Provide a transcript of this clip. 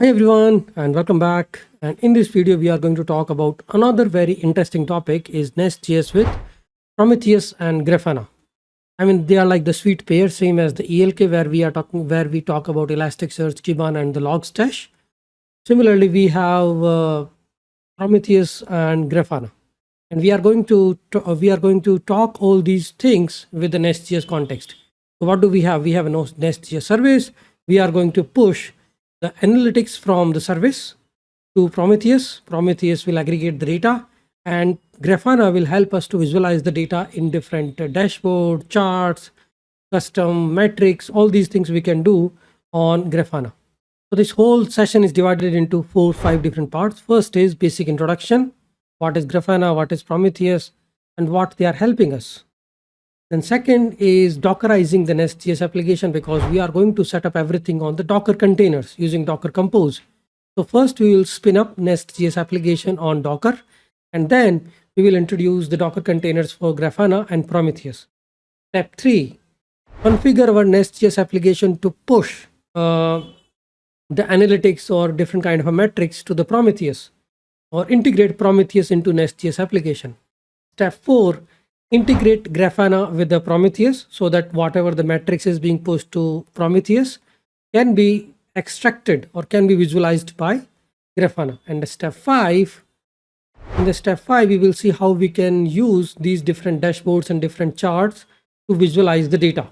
Hi everyone and welcome back. And in this video we are going to talk about another very interesting topic is Nest.js with Prometheus and Grafana. I mean they are like the sweet pair, same as the ELK where we talk about Elasticsearch, Kibana and the Logstash. Similarly we have Prometheus and Grafana, and we are going to talk all these things with the Nest.js context. So what do we have? We have a Nest.js service. We are going to push the analytics from the service to Prometheus. Prometheus will aggregate the data, and Grafana will help us to visualize the data in different dashboard, charts, custom metrics, all these things we can do on Grafana. So this whole session is divided into 4-5 different parts. First is basic introduction. What is Grafana, what is Prometheus, and what they are helping us. Then second is Dockerizing the Nest.js application, because we are going to set up everything on the Docker containers using Docker Compose. So first we will spin up Nest.js application on Docker, and then we will introduce the Docker containers for Grafana and Prometheus. Step 3, configure our Nest.js application to push the analytics or different kind of metrics to the Prometheus, or integrate Prometheus into Nest.js application. Step 4, integrate Grafana with the Prometheus so that whatever the metrics is being pushed to Prometheus can be extracted or can be visualized by Grafana. And step 5, in the step 5 we will see how we can use these different dashboards and different charts to visualize the data.